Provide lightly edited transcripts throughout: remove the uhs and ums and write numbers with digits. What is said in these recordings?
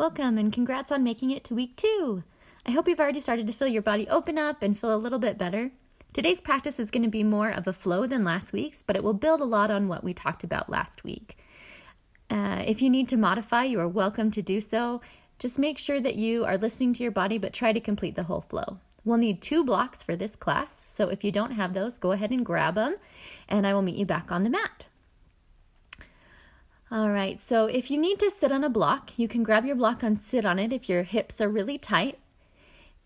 Welcome and congrats on making it to week 2. I hope you've already started to feel your body open up and feel a little bit better. Today's practice is going to be more of a flow than last week's, but it will build a lot on what we talked about last week. If you need to modify, you are welcome to do so. Just make sure that you are listening to your body, but try to complete the whole flow. We'll need 2 blocks for this class, so if you don't have those, go ahead and grab them, and I will meet you back on the mat. All right, so if you need to sit on a block, you can grab your block and sit on it if your hips are really tight.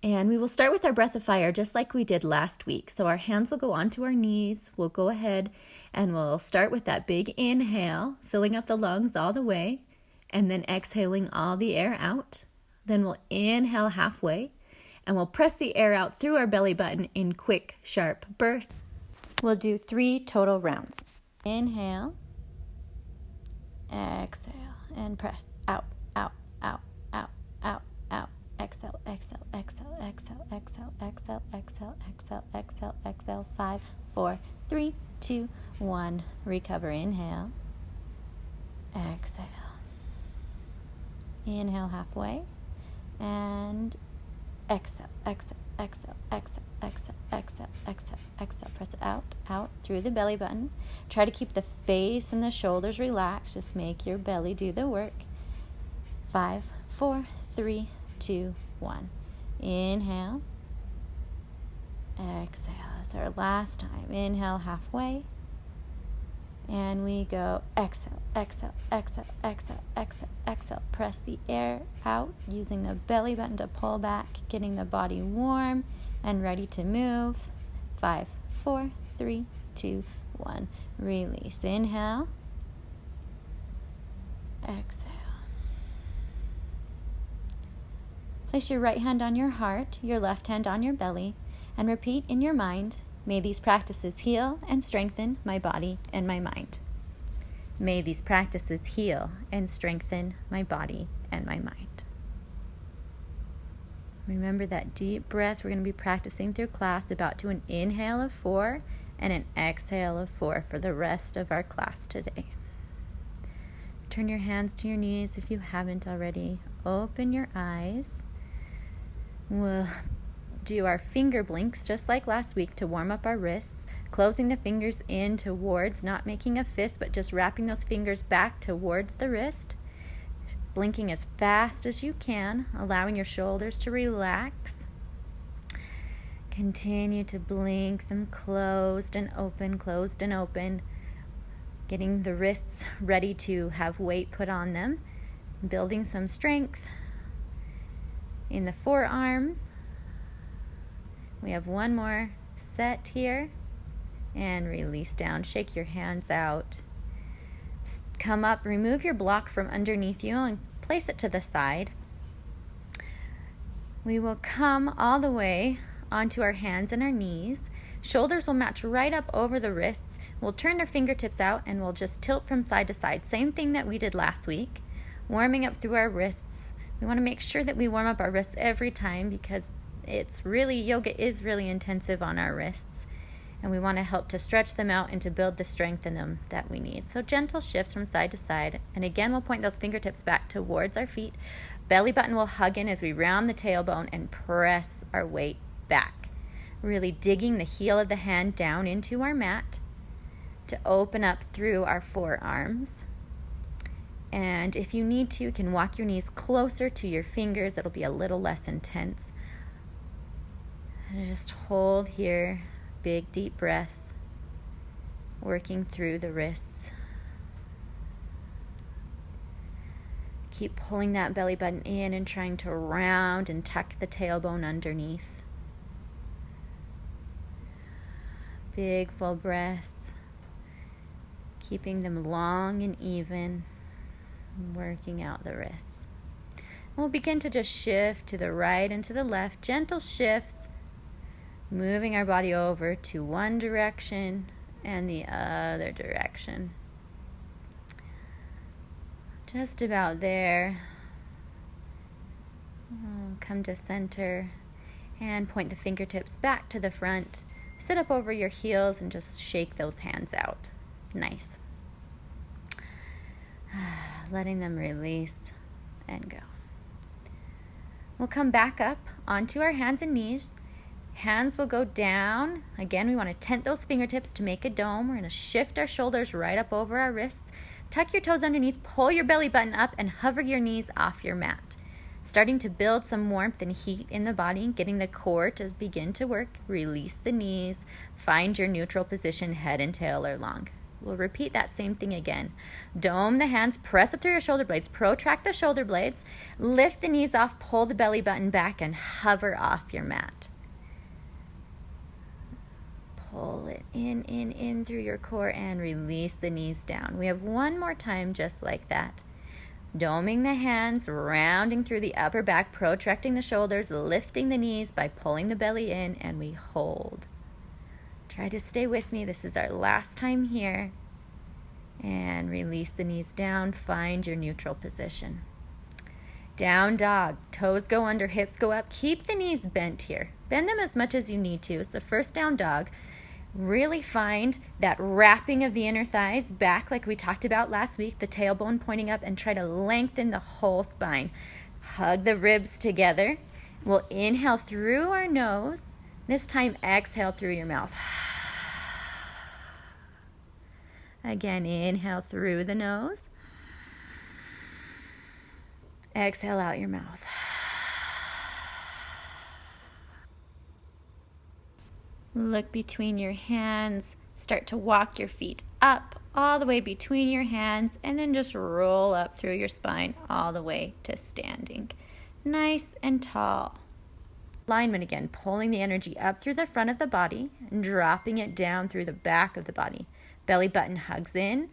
And we will start with our breath of fire just like we did last week. So our hands will go onto our knees. We'll go ahead and we'll start with that big inhale, filling up the lungs all the way, and then exhaling all the air out. Then we'll inhale halfway, and we'll press the air out through our belly button in quick, sharp bursts. We'll do 3 total rounds. Inhale. Exhale and press out, out, out, out, out, out. Exhale, exhale, exhale, exhale, exhale, exhale, exhale, exhale, exhale, exhale. 5, 4, 3, 2, 1. Recover. Inhale. Exhale. Inhale halfway. And exhale, exhale, exhale, exhale, exhale, exhale, exhale, exhale. Press it out, out through the belly button. Try to keep the face and the shoulders relaxed. Just make your belly do the work. 5, 4, 3, 2, 1. Inhale. Exhale. It's our last time. Inhale halfway. And we go exhale, exhale, exhale, exhale, exhale, exhale. Press the air out using the belly button to pull back, getting the body warm and ready to move. 5, 4, 3, 2, 1. Release. Inhale. Exhale. Place your right hand on your heart, your left hand on your belly, and repeat in your mind, may these practices heal and strengthen my body and my mind. May these practices heal and strengthen my body and my mind. Remember that deep breath we're going to be practicing through class, about to an inhale of 4 and an exhale of 4 for the rest of our class today. Turn your hands to your knees if you haven't already. Open your eyes. We'll do our finger blinks just like last week to warm up our wrists, closing the fingers in towards, not making a fist, but just wrapping those fingers back towards the wrist, blinking as fast as you can, allowing your shoulders to relax. Continue to blink them closed and open, getting the wrists ready to have weight put on them, building some strength in the forearms. We have one more set here, and release down. Shake your hands out. Come up, remove your block from underneath you and place it to the side. We will come all the way onto our hands and our knees. Shoulders will match right up over the wrists. We'll turn our fingertips out and we'll just tilt from side to side. Same thing that we did last week, warming up through our wrists. We want to make sure that we warm up our wrists every time because yoga is really intensive on our wrists, and we want to help to stretch them out and to build the strength in them that we need. So gentle shifts from side to side, and again we'll point those fingertips back towards our feet. Belly button will hug in as we round the tailbone and press our weight back, really digging the heel of the hand down into our mat to open up through our forearms. And if you need to, you can walk your knees closer to your fingers. It'll be a little less intense. And just hold here, big deep breaths, working through the wrists. Keep pulling that belly button in and trying to round and tuck the tailbone underneath. Big full breaths, keeping them long and even, working out the wrists. We'll begin to just shift to the right and to the left, gentle shifts, moving our body over to one direction and the other direction. Just about there. Come to center and point the fingertips back to the front. Sit up over your heels and just shake those hands out. Nice. Letting them release and go. We'll come back up onto our hands and knees. Hands will go down. Again, we want to tent those fingertips to make a dome. We're going to shift our shoulders right up over our wrists. Tuck your toes underneath, pull your belly button up, and hover your knees off your mat. Starting to build some warmth and heat in the body, getting the core to begin to work. Release the knees. Find your neutral position, head and tail are long. We'll repeat that same thing again. Dome the hands, press up through your shoulder blades, protract the shoulder blades, lift the knees off, pull the belly button back, and hover off your mat. Pull it in through your core and release the knees down. We have one more time just like that. Doming the hands, rounding through the upper back, protracting the shoulders, lifting the knees by pulling the belly in, and we hold. Try to stay with me. This is our last time here. And release the knees down. Find your neutral position. Down dog. Toes go under, hips go up. Keep the knees bent here. Bend them as much as you need to. It's the first down dog. Really find that wrapping of the inner thighs back like we talked about last week, the tailbone pointing up, and try to lengthen the whole spine. Hug the ribs together. We'll inhale through our nose. This time exhale through your mouth. Again, inhale through the nose. Exhale out your mouth. Look between your hands. Start to walk your feet up all the way between your hands and then just roll up through your spine all the way to standing. Nice and tall. Alignment again, pulling the energy up through the front of the body and dropping it down through the back of the body. Belly button hugs in,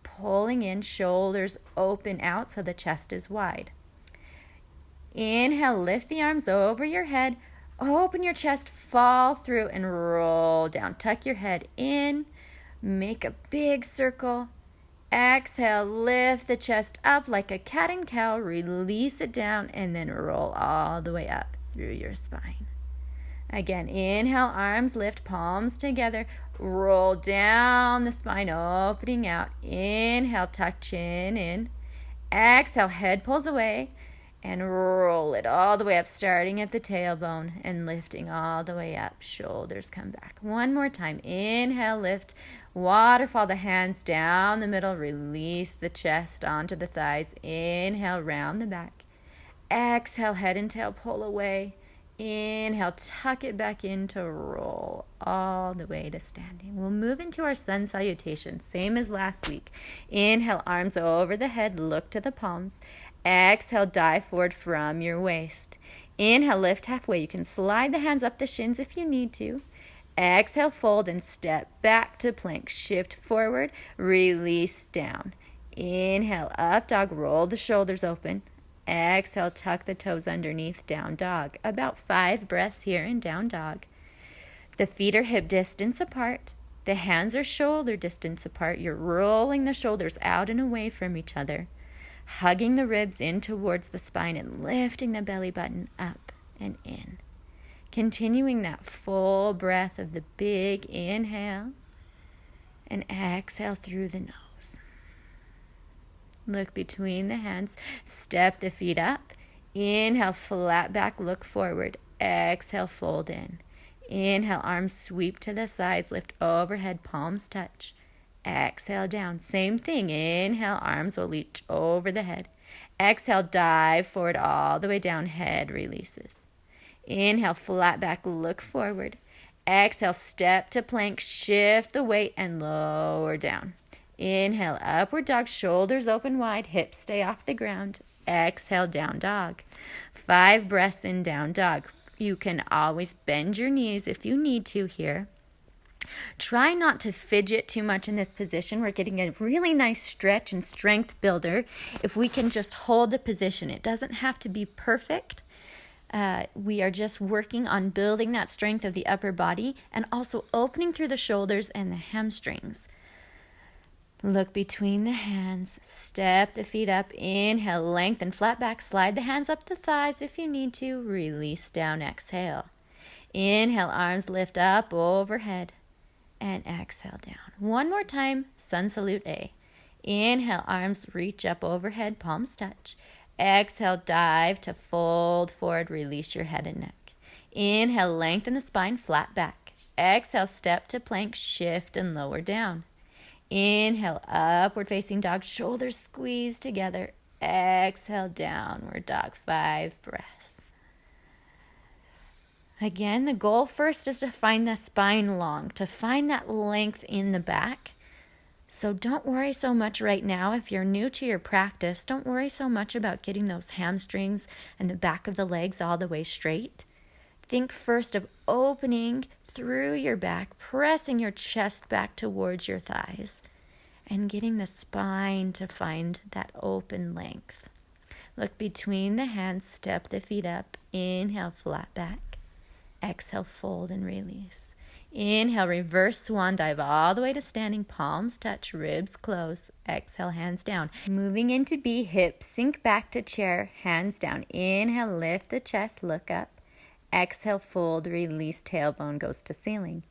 pulling in, shoulders open out so the chest is wide. Inhale, lift the arms over your head. Open your chest, fall through, and roll down. Tuck your head in. Make a big circle. Exhale, lift the chest up like a cat and cow. Release it down, and then roll all the way up through your spine. Again, inhale, arms lift, palms together. Roll down the spine, opening out. Inhale, tuck chin in. Exhale, head pulls away. And roll it all the way up, starting at the tailbone and lifting all the way up. Shoulders come back. One more time. Inhale, lift. Waterfall the hands down the middle. Release the chest onto the thighs. Inhale, round the back. Exhale, head and tail pull away. Inhale, tuck it back in to roll all the way to standing. We'll move into our sun salutation, same as last week. Inhale, arms over the head, look to the palms. Exhale, dive forward from your waist. Inhale, lift halfway. You can slide the hands up the shins if you need to. Exhale, fold and step back to plank. Shift forward, release down. Inhale, up dog, roll the shoulders open. Exhale, tuck the toes underneath, down dog. About 5 breaths here in down dog. The feet are hip distance apart. The hands are shoulder distance apart. You're rolling the shoulders out and away from each other. Hugging the ribs in towards the spine and lifting the belly button up and in. Continuing that full breath of the big inhale and exhale through the nose. Look between the hands. Step the feet up. Inhale, flat back, look forward. Exhale, fold in. Inhale, arms sweep to the sides, lift overhead, palms touch. Exhale, down. Same thing. Inhale, arms will reach over the head. Exhale, dive forward all the way down, head releases. Inhale, flat back, look forward. Exhale, step to plank, shift the weight and lower down. Inhale, upward dog, shoulders open wide, hips stay off the ground. Exhale, down dog. 5 breaths in down dog. You can always bend your knees if you need to here. Try not to fidget too much in this position. We're getting a really nice stretch and strength builder if we can just hold the position. It doesn't have to be perfect. We are just working on building that strength of the upper body and also opening through the shoulders and the hamstrings. Look between the hands. Step the feet up. Inhale, lengthen, flat back. Slide the hands up the thighs if you need to. Release down, exhale. Inhale, arms lift up overhead. And exhale down. One more time, sun salute A. Inhale, arms reach up overhead, palms touch. Exhale, dive to fold forward, release your head and neck. Inhale, lengthen the spine, flat back. Exhale, step to plank, shift and lower down. Inhale, upward facing dog, shoulders squeeze together. Exhale, downward dog, 5 breaths. Again, the goal first is to find the spine long, to find that length in the back. So don't worry so much right now. If you're new to your practice, don't worry so much about getting those hamstrings and the back of the legs all the way straight. Think first of opening through your back, pressing your chest back towards your thighs, and getting the spine to find that open length. Look between the hands, step the feet up. Inhale, flat back. Exhale, fold and release. Inhale, reverse swan dive all the way to standing, palms touch, ribs close. Exhale, hands down. Moving into B, hips sink back to chair, hands down. Inhale, lift the chest, look up. Exhale, fold, release, tailbone goes to ceiling.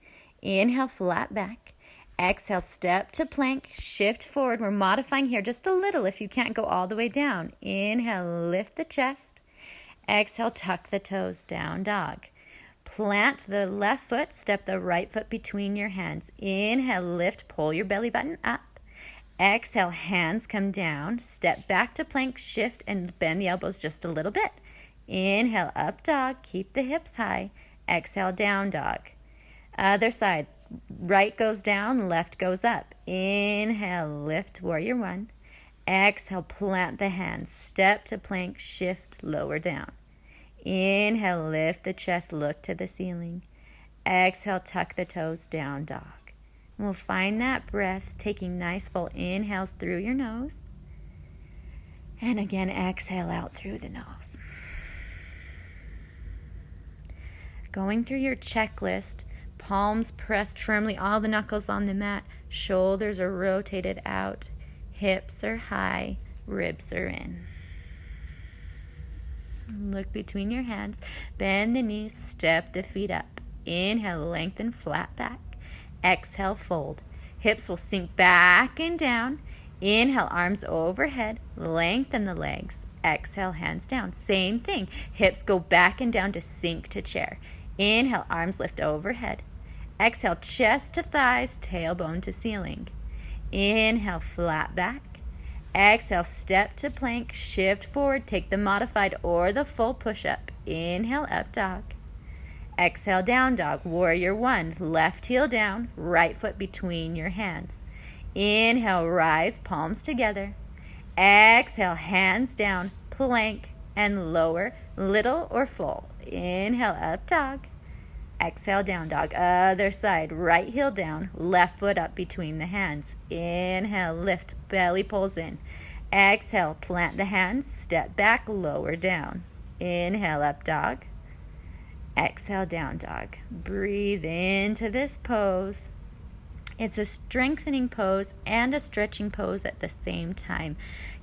Inhale, flat back. Exhale, step to plank, shift forward. We're modifying here just a little if you can't go all the way down. Inhale, lift the chest. Exhale, tuck the toes, down dog. Plant the left foot, step the right foot between your hands. Inhale, lift, pull your belly button up. Exhale, hands come down. Step back to plank, shift, and bend the elbows just a little bit. Inhale, up dog, keep the hips high. Exhale, down dog. Other side, right goes down, left goes up. Inhale, lift, warrior one. Exhale, plant the hands, step to plank, shift, lower down. Inhale, lift the chest, look to the ceiling. Exhale, tuck the toes, down dog. We'll find that breath, taking nice full inhales through your nose. And again, exhale out through the nose. Going through your checklist, palms pressed firmly, all the knuckles on the mat, shoulders are rotated out, hips are high, ribs are in. Look between your hands, bend the knees, step the feet up. Inhale, lengthen, flat back. Exhale, fold. Hips will sink back and down. Inhale, arms overhead, lengthen the legs. Exhale, hands down. Same thing. Hips go back and down to sink to chair. Inhale, arms lift overhead. Exhale, chest to thighs, tailbone to ceiling. Inhale, flat back. Exhale, step to plank, shift forward, take the modified or the full push-up. Inhale, up dog. Exhale, down dog, warrior one. Left heel down, right foot between your hands. Inhale, rise, palms together. Exhale, hands down, plank, and lower, little or full. Inhale, up dog. Exhale, down dog. Other side, right heel down, left foot up between the hands. Inhale, lift, belly pulls in. Exhale, plant the hands, step back, lower down. Inhale, up dog. Exhale, down dog. Breathe into this pose. It's a strengthening pose and a stretching pose at the same time.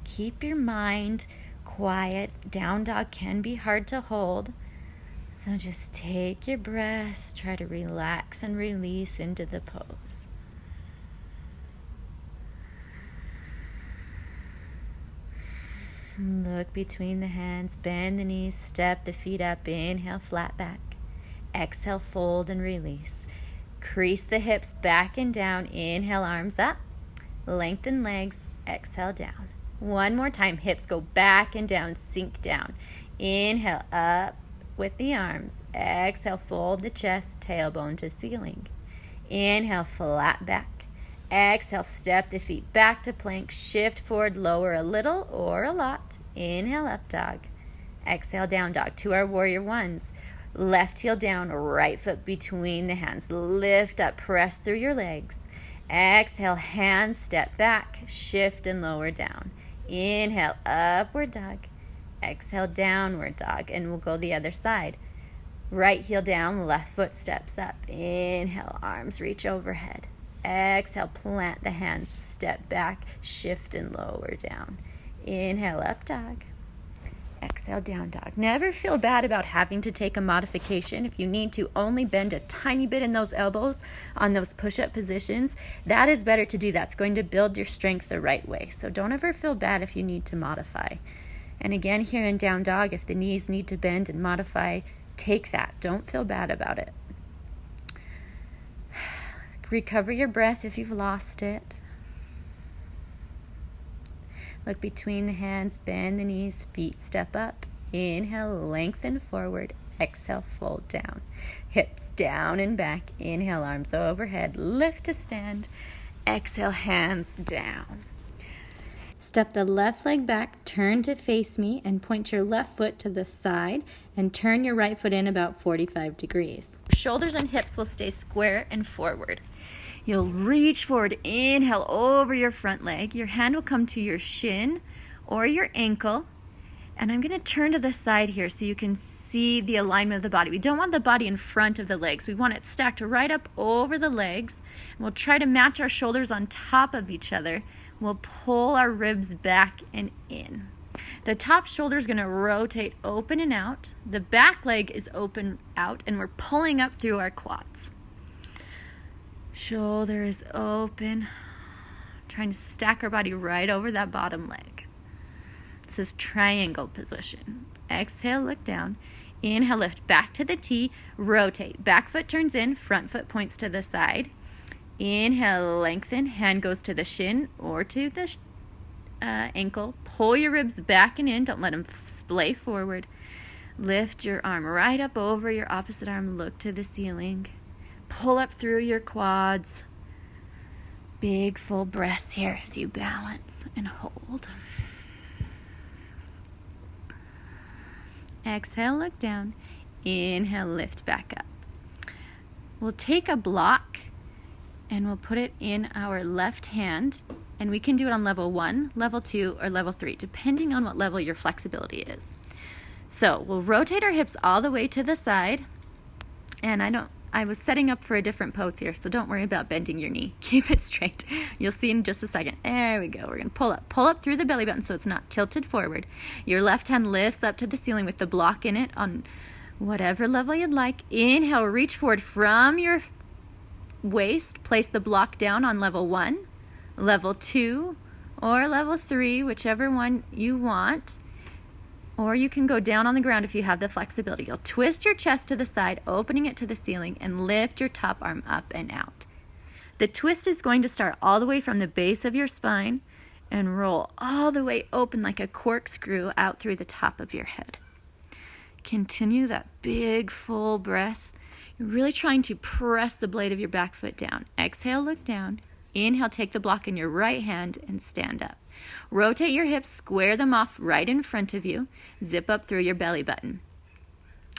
Keep your mind quiet. Down dog can be hard to hold. So just take your breaths, try to relax and release into the pose. Look between the hands, bend the knees, step the feet up, inhale, flat back. Exhale, fold and release. Crease the hips back and down, inhale, arms up. Lengthen legs, exhale, down. One more time, hips go back and down, sink down. Inhale, up with the arms. Exhale, fold the chest, tailbone to ceiling. Inhale, flat back. Exhale, step the feet back to plank, shift forward, lower a little or a lot. Inhale, up dog. Exhale, down dog. To our warrior ones. Left heel down, right foot between the hands. Lift up, press through your legs. Exhale, hands step back, shift and lower down. Inhale, upward dog. Exhale, downward dog, and we'll go the other side. Right heel down, left foot steps up. Inhale, arms reach overhead. Exhale, plant the hands, step back, shift and lower down. Inhale, up dog. Exhale, down dog. Never feel bad about having to take a modification. If you need to only bend a tiny bit in those elbows on those push-up positions, that is better to do. That's going to build your strength the right way. So don't ever feel bad if you need to modify. And again, here in down dog, if the knees need to bend and modify, take that. Don't feel bad about it. Recover your breath if you've lost it. Look between the hands, bend the knees, feet step up. Inhale, lengthen forward. Exhale, fold down. Hips down and back. Inhale, arms overhead. Lift to stand. Exhale, hands down. Step the left leg back, turn to face me, and point your left foot to the side, and turn your right foot in about 45 degrees. Shoulders and hips will stay square and forward. You'll reach forward, inhale over your front leg. Your hand will come to your shin or your ankle. And I'm going to turn to the side here so you can see the alignment of the body. We don't want the body in front of the legs. We want it stacked right up over the legs. And we'll try to match our shoulders on top of each other. We'll pull our ribs back and in. The top shoulder is going to rotate open and out. The back leg is open out, and we're pulling up through our quads. Shoulder is open. Trying to stack our body right over that bottom leg. This is triangle position. Exhale, look down. Inhale, lift back to the T. Rotate. Back foot turns in. Front foot points to the side. Inhale, lengthen. Hand goes to the shin or to the ankle. Pull your ribs back and in. Don't let them splay forward. Lift your arm right up over your opposite arm. Look to the ceiling. Pull up through your quads. Big full breaths here as you balance and hold. Exhale, look down. Inhale, lift back up. We'll take a block and we'll put it in our left hand, and we can do it on level 1, level 2, or level 3, depending on what level your flexibility is. So we'll rotate our hips all the way to the side, and I was setting up for a different pose here, so don't worry about bending your knee. Keep it straight. You'll see in just a second. There we go. We're going to pull up through the belly button so it's not tilted forward. Your left hand lifts up to the ceiling with the block in it on whatever level you'd like. Inhale, reach forward from your waist. Place the block down on level 1, level 2, or level 3, whichever one you want. Or you can go down on the ground if you have the flexibility. You'll twist your chest to the side, opening it to the ceiling, and lift your top arm up and out. The twist is going to start all the way from the base of your spine and roll all the way open like a corkscrew out through the top of your head. Continue that big, full breath. You're really trying to press the blade of your back foot down. Exhale, look down. Inhale, take the block in your right hand and stand up. Rotate your hips, square them off right in front of you. Zip up through your belly button.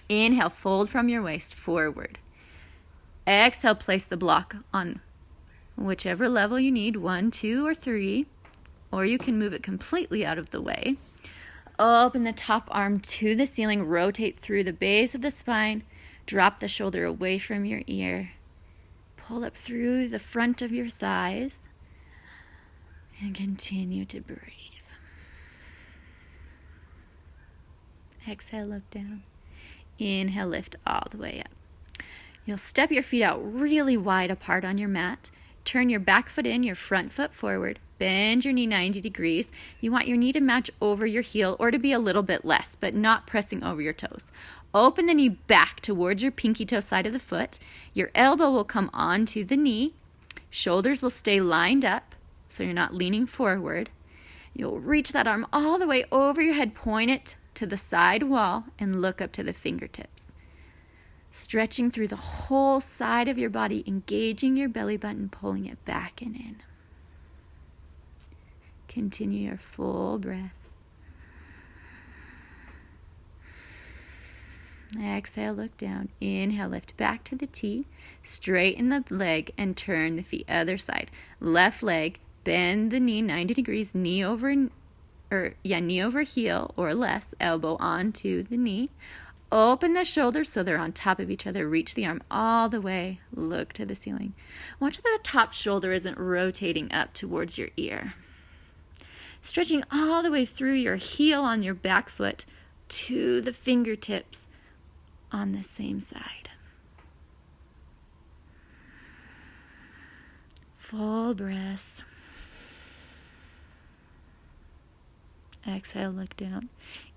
Inhale, fold from your waist forward. Exhale, place the block on whichever level you need, 1, 2, or 3, or you can move it completely out of the way. Open the top arm to the ceiling, rotate through the base of the spine, drop the shoulder away from your ear, pull up through the front of your thighs, and continue to breathe. Exhale, look down. Inhale, lift all the way up. You'll step your feet out really wide apart on your mat. Turn your back foot in, your front foot forward. Bend your knee 90 degrees. You want your knee to match over your heel or to be a little bit less, but not pressing over your toes. Open the knee back towards your pinky toe side of the foot. Your elbow will come onto the knee. Shoulders will stay lined up, so you're not leaning forward. You'll reach that arm all the way over your head, point it to the side wall, and look up to the fingertips. Stretching through the whole side of your body, engaging your belly button, pulling it back and in. Continue your full breath. Exhale, look down. Inhale, lift back to the T. Straighten the leg and turn the feet other side. Left leg, bend the knee 90 degrees, knee over heel or less, elbow onto the knee. Open the shoulders so they're on top of each other. Reach the arm all the way. Look to the ceiling. Watch that the top shoulder isn't rotating up towards your ear. Stretching all the way through your heel on your back foot to the fingertips on the same side. Full breaths. Exhale, look down.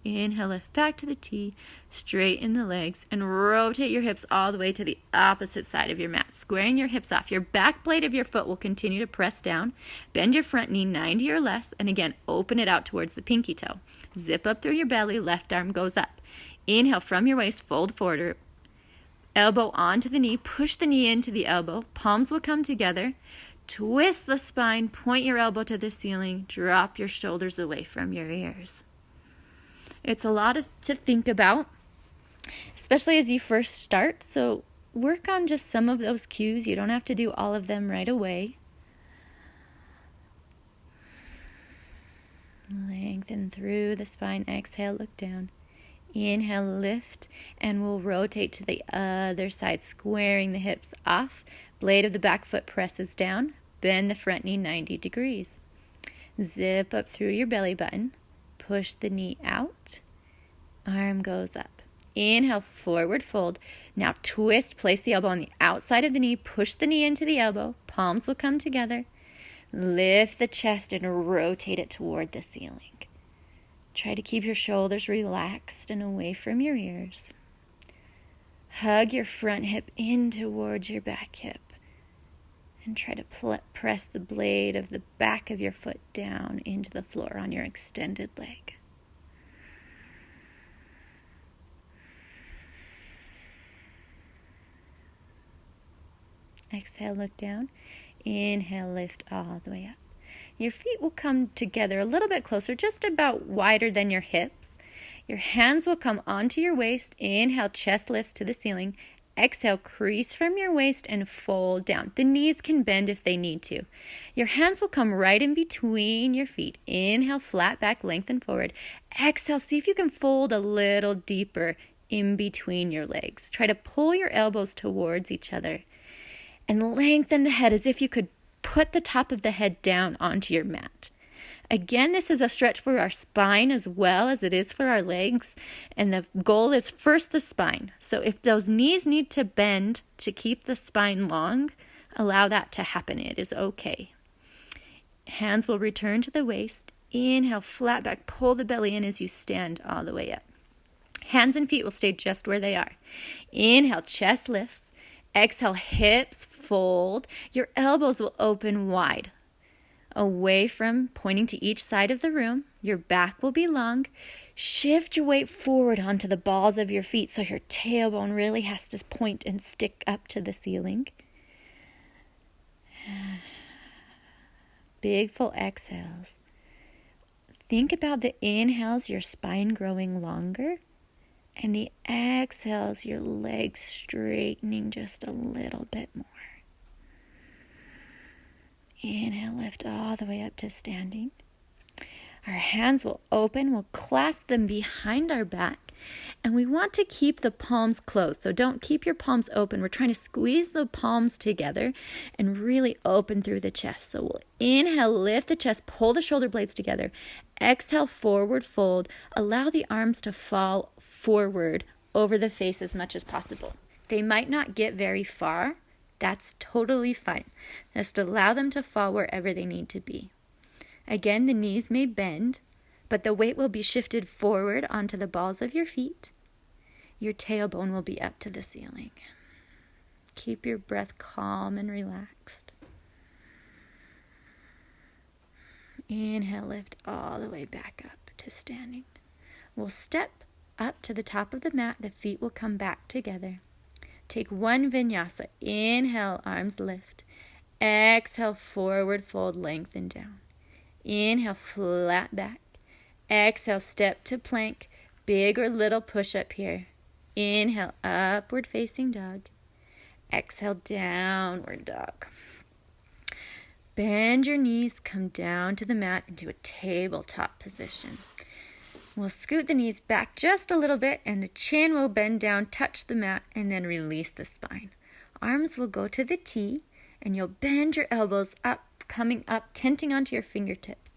Inhale, lift back to the T, straighten the legs, and rotate your hips all the way to the opposite side of your mat, squaring your hips off. Your back blade of your foot will continue to press down. Bend your front knee 90 or less, and again, open it out towards the pinky toe. Zip up through your belly, left arm goes up. Inhale from your waist, fold forward, elbow onto the knee, push the knee into the elbow, palms will come together. Twist the spine, point your elbow to the ceiling, drop your shoulders away from your ears. It's a lot to think about, especially as you first start, so work on just some of those cues. You don't have to do all of them right away. Lengthen through the spine. Exhale, look down. Inhale, lift, and we'll rotate to the other side, squaring the hips off. Blade of the back foot presses down. Bend the front knee 90 degrees. Zip up through your belly button. Push the knee out. Arm goes up. Inhale, forward fold. Now twist, place the elbow on the outside of the knee. Push the knee into the elbow. Palms will come together. Lift the chest and rotate it toward the ceiling. Try to keep your shoulders relaxed and away from your ears. Hug your front hip in towards your back hip. And try to press the blade of the back of your foot down into the floor on your extended leg. Exhale, look down. Inhale, lift all the way up. Your feet will come together a little bit closer, just about wider than your hips. Your hands will come onto your waist. Inhale, chest lifts to the ceiling. Exhale, crease from your waist and fold down. The knees can bend if they need to. Your hands will come right in between your feet. Inhale, flat back, lengthen forward. Exhale, see if you can fold a little deeper in between your legs. Try to pull your elbows towards each other and lengthen the head as if you could put the top of the head down onto your mat. Again, this is a stretch for our spine as well as it is for our legs. And the goal is first the spine. So if those knees need to bend to keep the spine long, allow that to happen. It is okay. Hands will return to the waist. Inhale, flat back, pull the belly in as you stand all the way up. Hands and feet will stay just where they are. Inhale, chest lifts. Exhale, hips fold. Your elbows will open wide, away from pointing to each side of the room. Your back will be long. Shift your weight forward onto the balls of your feet so your tailbone really has to point and stick up to the ceiling. Big full exhales. Think about the inhales, your spine growing longer, and the exhales, your legs straightening just a little bit more. Inhale, lift all the way up to standing. Our hands will open, we'll clasp them behind our back, and we want to keep the palms closed. So don't keep your palms open. We're trying to squeeze the palms together and really open through the chest. So we'll inhale, lift the chest, pull the shoulder blades together. Exhale, forward fold. Allow the arms to fall forward over the face as much as possible. They might not get very far. That's totally fine. Just allow them to fall wherever they need to be. Again, the knees may bend, but the weight will be shifted forward onto the balls of your feet. Your tailbone will be up to the ceiling. Keep your breath calm and relaxed. Inhale, lift all the way back up to standing. We'll step up to the top of the mat. The feet will come back together. Take one vinyasa. Inhale, arms lift. Exhale, forward fold, lengthen down. Inhale, flat back. Exhale, step to plank. Big or little push-up here. Inhale, upward facing dog. Exhale, downward dog. Bend your knees, come down to the mat into a tabletop position. We'll scoot the knees back just a little bit and the chin will bend down, touch the mat, and then release the spine. Arms will go to the T and you'll bend your elbows up, coming up, tenting onto your fingertips.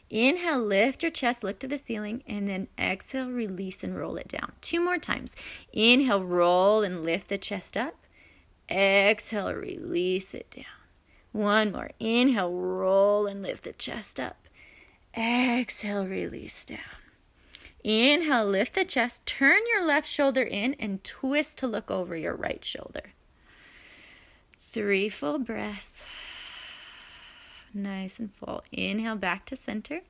Inhale, lift your chest, look to the ceiling, and then exhale, release and roll it down. 2 more times. Inhale, roll and lift the chest up. Exhale, release it down. 1 more. Inhale, roll and lift the chest up. Exhale, release down. Inhale, lift the chest, turn your left shoulder in and twist to look over your right shoulder. 3 full breaths. Nice and full. Inhale, back to center.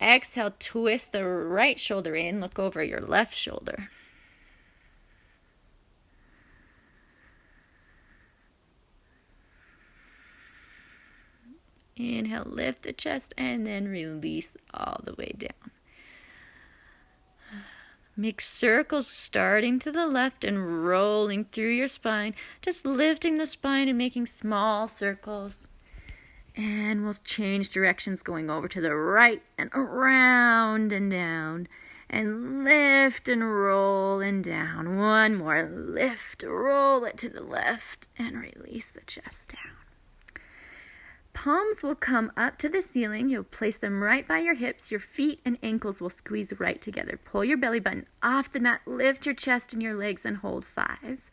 Exhale, twist the right shoulder in, look over your left shoulder. Inhale, lift the chest, and then release all the way down. Make circles starting to the left and rolling through your spine, just lifting the spine and making small circles. And we'll change directions, going over to the right and around and down. And lift and roll and down. One more. Lift, roll it to the left, and release the chest down. Palms will come up to the ceiling. You'll place them right by your hips. Your feet and ankles will squeeze right together. Pull your belly button off the mat. Lift your chest and your legs and hold 5,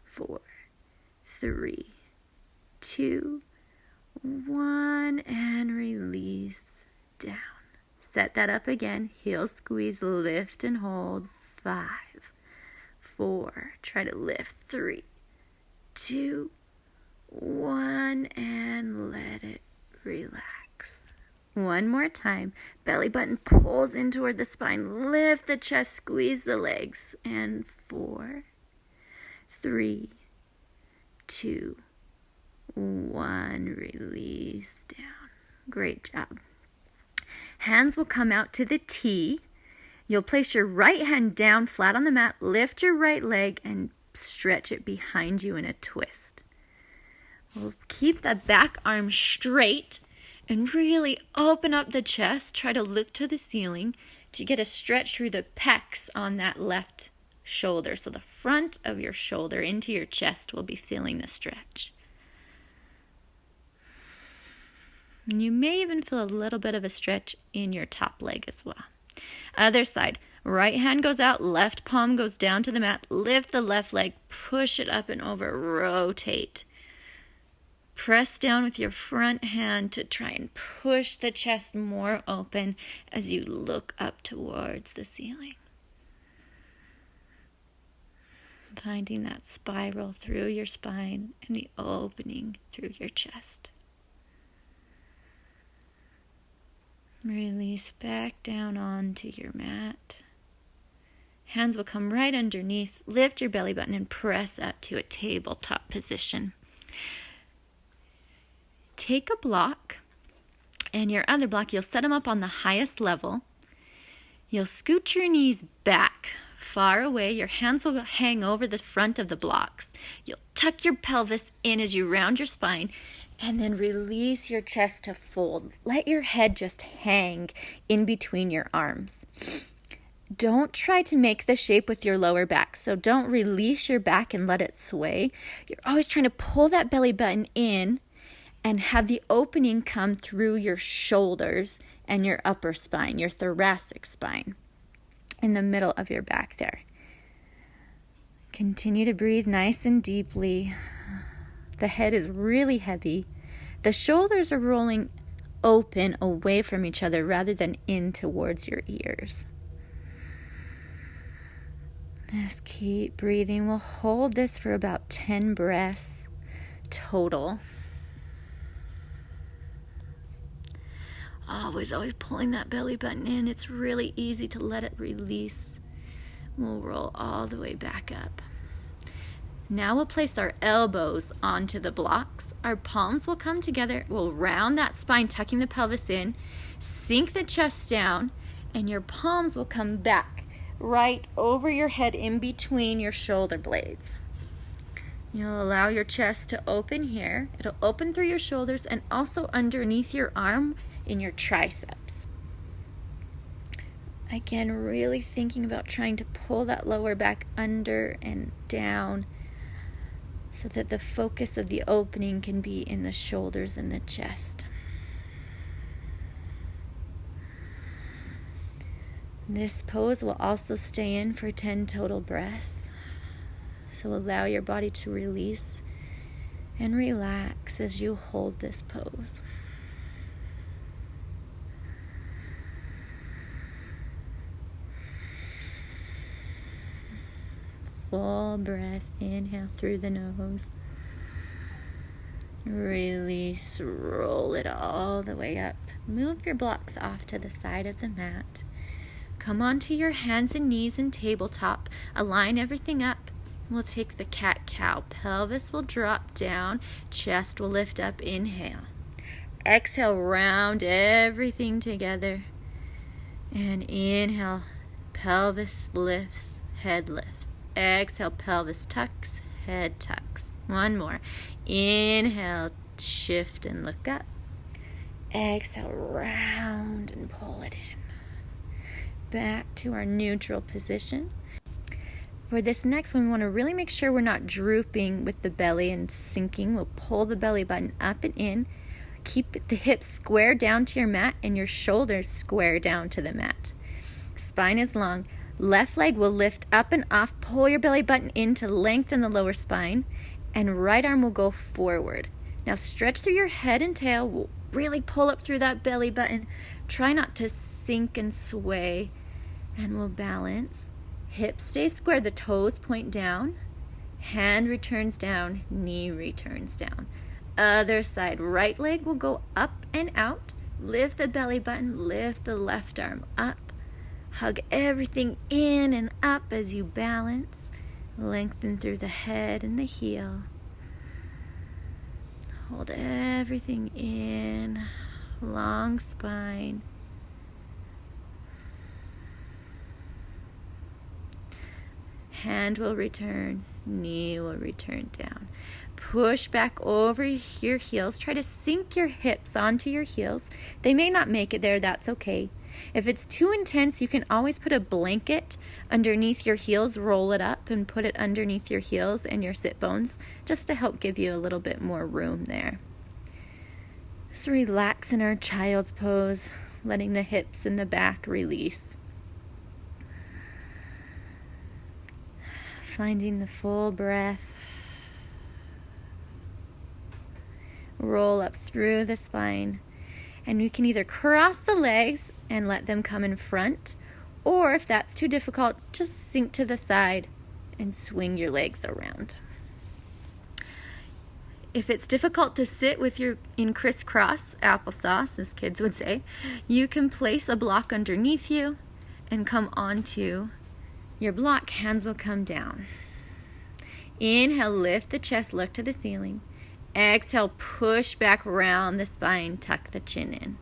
4, 3, 2, 1, and release down. Set that up again. Heel squeeze, lift and hold. 5, 4, try to lift. 3, 2, 1, and let it relax. One more time. Belly button pulls in toward the spine. Lift the chest, squeeze the legs. And 4, 3, 2, 1, release down. Great job. Hands will come out to the T. You'll place your right hand down flat on the mat, lift your right leg, and stretch it behind you in a twist. We'll keep the back arm straight and really open up the chest. Try to look to the ceiling to get a stretch through the pecs on that left shoulder. So the front of your shoulder into your chest will be feeling the stretch. And you may even feel a little bit of a stretch in your top leg as well. Other side. Right hand goes out, left palm goes down to the mat. Lift the left leg, push it up and over, rotate. Press down with your front hand to try and push the chest more open as you look up towards the ceiling. Finding that spiral through your spine and the opening through your chest. Release back down onto your mat. Hands will come right underneath. Lift your belly button and press up to a tabletop position. Take a block and your other block, you'll set them up on the highest level. You'll scoot your knees back far away. Your hands will hang over the front of the blocks. You'll tuck your pelvis in as you round your spine and then release your chest to fold. Let your head just hang in between your arms. Don't try to make the shape with your lower back. So don't release your back and let it sway. You're always trying to pull that belly button in and have the opening come through your shoulders and your upper spine, your thoracic spine, in the middle of your back there. Continue to breathe nice and deeply. The head is really heavy. The shoulders are rolling open away from each other rather than in towards your ears. Just keep breathing. We'll hold this for about 10 breaths total. Always pulling that belly button in. It's really easy to let it release. We'll roll all the way back up. Now we'll place our elbows onto the blocks. Our palms will come together. We'll round that spine, tucking the pelvis in. Sink the chest down, and your palms will come back right over your head in between your shoulder blades. You'll allow your chest to open here. It'll open through your shoulders and also underneath your arm in your triceps. Again, really thinking about trying to pull that lower back under and down so that the focus of the opening can be in the shoulders and the chest. This pose will also stay in for 10 total breaths. So allow your body to release and relax as you hold this pose. full breath. Inhale through the nose. Release, roll it all the way up. Move your blocks off to the side of the mat. Come onto your hands and knees and tabletop. Align everything up. We'll take the cat-cow. Pelvis will drop down. Chest will lift up. Inhale. Exhale, round everything together. And inhale, pelvis lifts, head lifts. Exhale, pelvis tucks, head tucks. One more. Inhale, shift and look up. Exhale, round and pull it in. Back to our neutral position. For this next one, we want to really make sure we're not drooping with the belly and sinking. We'll pull the belly button up and in. Keep the hips square down to your mat and your shoulders square down to the mat. Spine is long. Left leg will lift up and off. Pull your belly button in to lengthen the lower spine. And right arm will go forward. Now stretch through your head and tail. We'll really pull up through that belly button. Try not to sink and sway. And we'll balance. Hips stay square. The toes point down. Hand returns down. Knee returns down. Other side. Right leg will go up and out. Lift the belly button. Lift the left arm up. Hug everything in and up as you balance. Lengthen through the head and the heel. Hold everything in. Long spine. Hand will return. Knee will return down. Push back over your heels. Try to sink your hips onto your heels. They may not make it there. That's okay. If it's too intense, you can always put a blanket underneath your heels, roll it up, and put it underneath your heels and your sit bones just to help give you a little bit more room there. Just relax in our child's pose, letting the hips and the back release. Finding the full breath. Roll up through the spine. And you can either cross the legs and let them come in front, or if that's too difficult, just sink to the side and swing your legs around. If it's difficult to sit with your in crisscross, applesauce, as kids would say, you can place a block underneath you and come onto your block. Hands will come down. Inhale, lift the chest, look to the ceiling. Exhale, push back round the spine, tuck the chin in.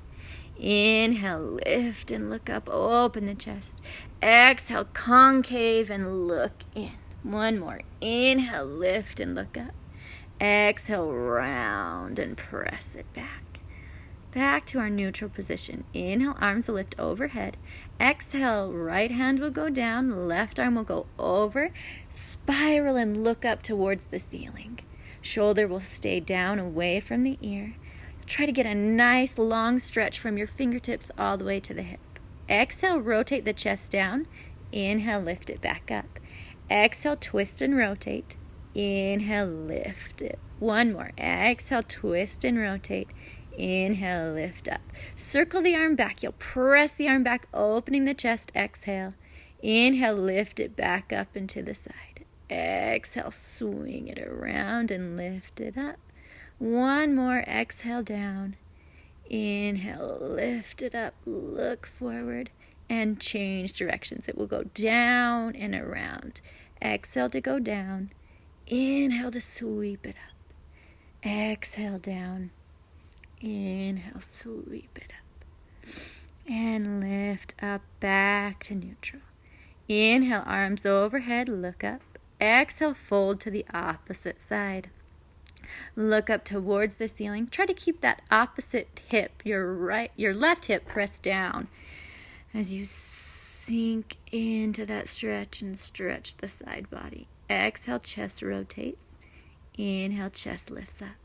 Inhale, lift and look up, open the chest. Exhale, concave and look in. One more. Inhale, lift and look up. Exhale, round and press it back. Back to our neutral position. Inhale, arms will lift overhead. Exhale, right hand will go down, left arm will go over. Spiral and look up towards the ceiling. Shoulder will stay down away from the ear. Try to get a nice long stretch from your fingertips all the way to the hip. Exhale, rotate the chest down. Inhale, lift it back up. Exhale, twist and rotate. Inhale, lift it. One more. Exhale, twist and rotate. Inhale, lift up. Circle the arm back. You'll press the arm back, opening the chest. Exhale. Inhale, lift it back up and to the side. Exhale, swing it around and lift it up. One more. Exhale, down. Inhale, lift it up. Look forward and change directions. It will go down and around. Exhale to go down. Inhale to sweep it up. Exhale, down. Inhale, sweep it up. And lift up back to neutral. Inhale, arms overhead, look up. Exhale, fold to the opposite side. Look up towards the ceiling. Try to keep that opposite hip, your left hip pressed down as you sink into that stretch and stretch the side body. Exhale, chest rotates. Inhale, chest lifts up.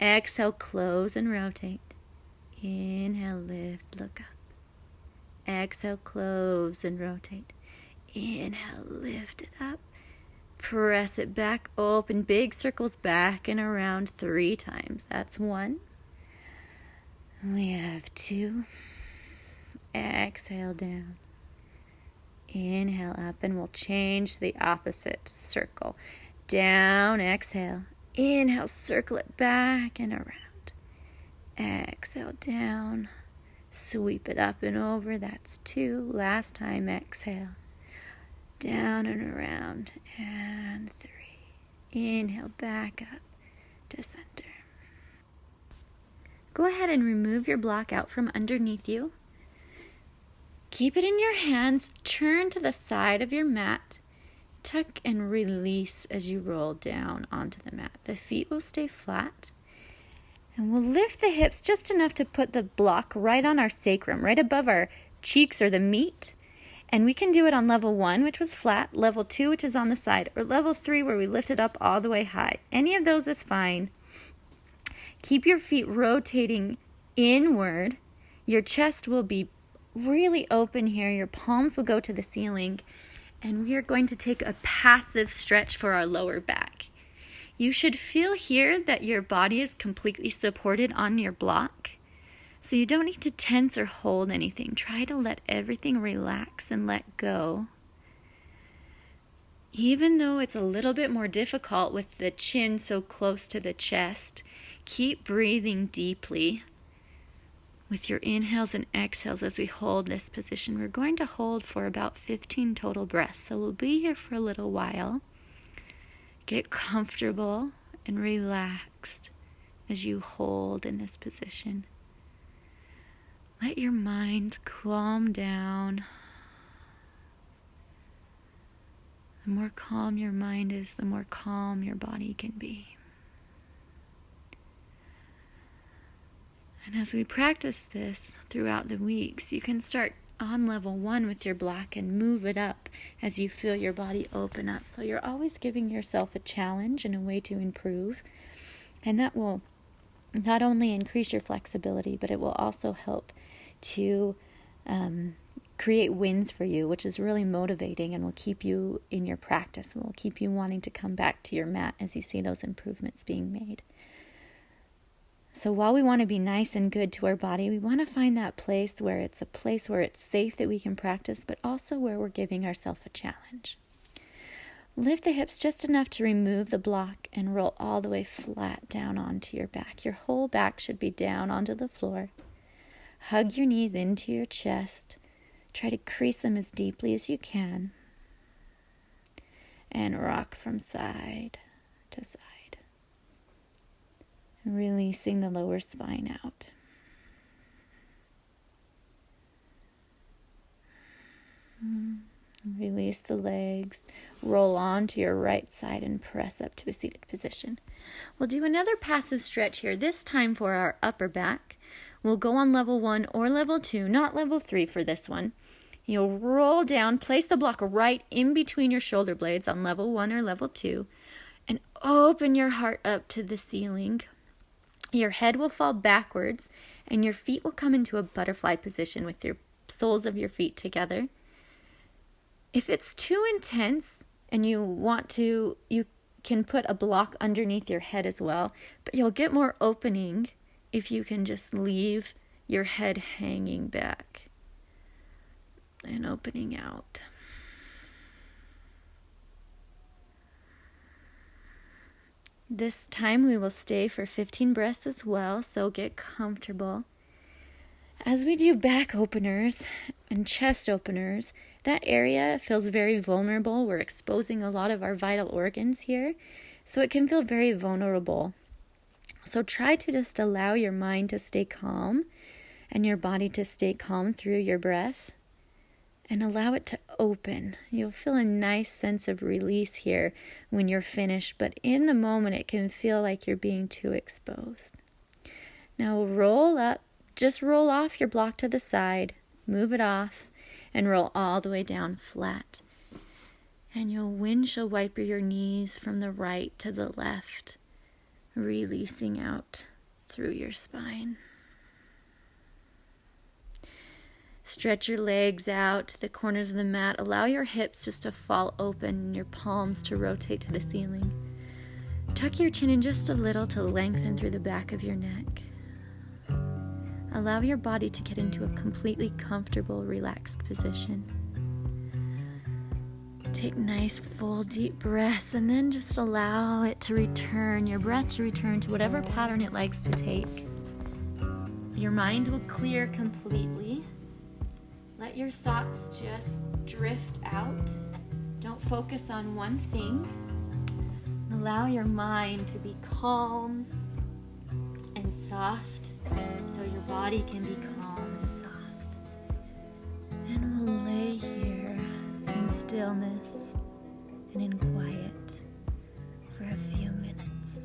Exhale, close and rotate. Inhale, lift, look up. Exhale, close and rotate. Inhale, lift it up. Press it back, open, big circles back and around 3 times. That's 1. We have 2. Exhale down. Inhale up, and we'll change the opposite. Circle. Down, exhale. Inhale, circle it back and around. Exhale, down. Sweep it up and over. That's 2. Last time, exhale. Down and around. And 3. Inhale, back up to center. Go ahead and remove your block out from underneath you. Keep it in your hands. Turn to the side of your mat. Tuck and release as you roll down onto the mat. The feet will stay flat. And we'll lift the hips just enough to put the block right on our sacrum, right above our cheeks or the meat. And we can do it on level 1, which was flat, level 2, which is on the side, or level 3, where we lift it up all the way high. Any of those is fine. Keep your feet rotating inward. Your chest will be really open here. Your palms will go to the ceiling. And we are going to take a passive stretch for our lower back. You should feel here that your body is completely supported on your block. So you don't need to tense or hold anything. Try to let everything relax and let go. Even though it's a little bit more difficult with the chin so close to the chest, keep breathing deeply with your inhales and exhales as we hold this position. We're going to hold for about 15 total breaths, so we'll be here for a little while. Get comfortable and relaxed as you hold in this position. Let your mind calm down. The more calm your mind is, the more calm your body can be. And as we practice this throughout the weeks, you can start on level 1 with your block and move it up as you feel your body open up. So you're always giving yourself a challenge and a way to improve. And that will not only increase your flexibility, but it will also help to create wins for you, which is really motivating and will keep you in your practice and will keep you wanting to come back to your mat as you see those improvements being made. So while we want to be nice and good to our body, we want to find that place where it's safe that we can practice, but also where we're giving ourselves a challenge. Lift the hips just enough to remove the block and roll all the way flat down onto your back. Your whole back should be down onto the floor. Hug your knees into your chest. Try to crease them as deeply as you can. And rock from side to side. Releasing the lower spine out. Release the legs. Roll onto your right side and press up to a seated position. We'll do another passive stretch here, this time for our upper back. We'll go on level 1 or level 2, not level 3 for this one. You'll roll down, place the block right in between your shoulder blades on level 1 or level 2, and open your heart up to the ceiling. Your head will fall backwards, and your feet will come into a butterfly position with your soles of your feet together. If it's too intense and you want to, you can put a block underneath your head as well, but you'll get more opening if you can just leave your head hanging back and opening out. This time we will stay for 15 breaths as well, so get comfortable. As we do back openers and chest openers, that area feels very vulnerable. We're exposing a lot of our vital organs here, so it can feel very vulnerable. So try to just allow your mind to stay calm and your body to stay calm through your breath. And allow it to open. You'll feel a nice sense of release here when you're finished, but in the moment it can feel like you're being too exposed. Now roll up, just roll off your block to the side, move it off, and roll all the way down flat. And you'll windshield wiper your knees from the right to the left, releasing out through your spine. Stretch your legs out to the corners of the mat. Allow your hips just to fall open and your palms to rotate to the ceiling. Tuck your chin in just a little to lengthen through the back of your neck. Allow your body to get into a completely comfortable, relaxed position. Take nice, full, deep breaths, and then just allow it to return, your breath to return to whatever pattern it likes to take. Your mind will clear completely. Let your thoughts just drift out. Don't focus on one thing. Allow your mind to be calm and soft so your body can be calm and soft. And we'll lay here in stillness and in quiet for a few minutes.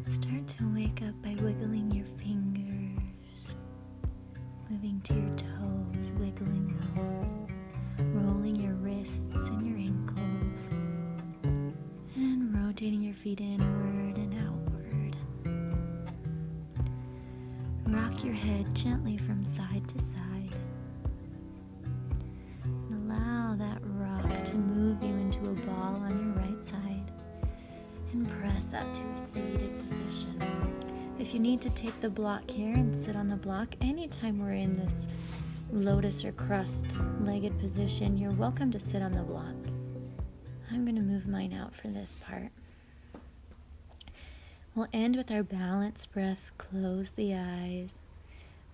Start to wake up by wiggling your fingers, moving to your toes, wiggling those, rolling your wrists and your ankles, and rotating your feet inward and outward. Rock your head gently from side to side, and allow that rock to move you into a ball on your right side, and press up to a seated position. If you need to take the block here and sit on the block, anytime we're in this lotus or crossed-legged position, you're welcome to sit on the block. I'm going to move mine out for this part. We'll end with our balanced breath. Close the eyes.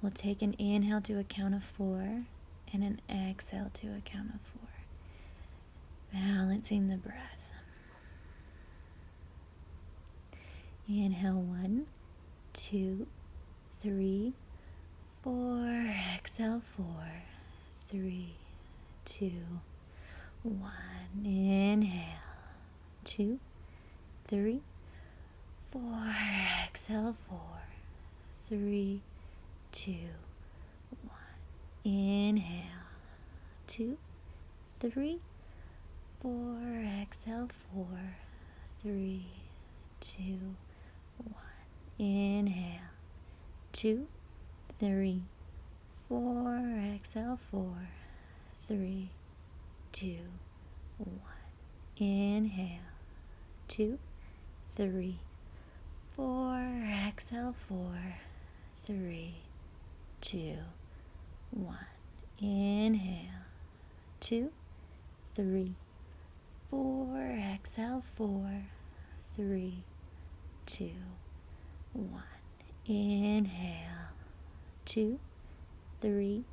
We'll take an inhale to a count of 4 and an exhale to a count of 4. Balancing the breath. Inhale 1, 2, 3, 4. Exhale 4, 3, 2, 1. Inhale 2, 3, 4. Exhale 4, 3, 2, 1. Inhale 2, 3, 4, exhale, 4, 3, 2, 1. Inhale, 2, 3, 4, exhale, 4, 3, 2, 1. Inhale, 2, 3, 4, exhale, 4, 3, 2, 1. Inhale, 2, 3, 4, exhale, 4, 3, 2, 1. Inhale, 2, 3,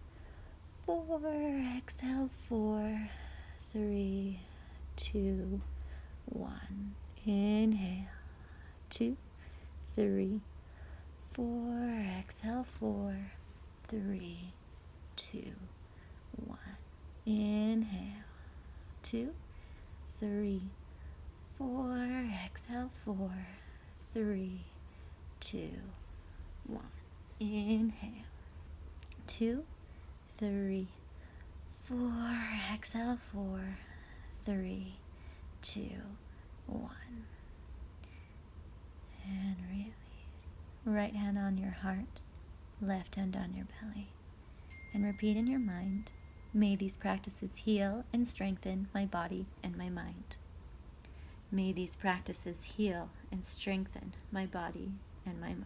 4, exhale, 4, 3, 2, 1. Inhale, 2, 3, 4, exhale, 4, 3, 2, 1. Inhale, 2, 3, 4, exhale, 4, 3, 2, 1. Inhale, 2, 3, 4, exhale, 4, 3, 2, 1. And release. Right hand on your heart, left hand on your belly. And repeat in your mind, may these practices heal and strengthen my body and my mind. May these practices heal and strengthen my body and my mind.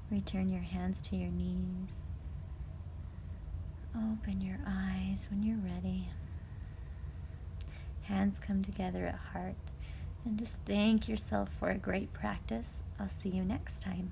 Return your hands to your knees. Open your eyes when you're ready. Hands come together at heart. And just thank yourself for a great practice. I'll see you next time.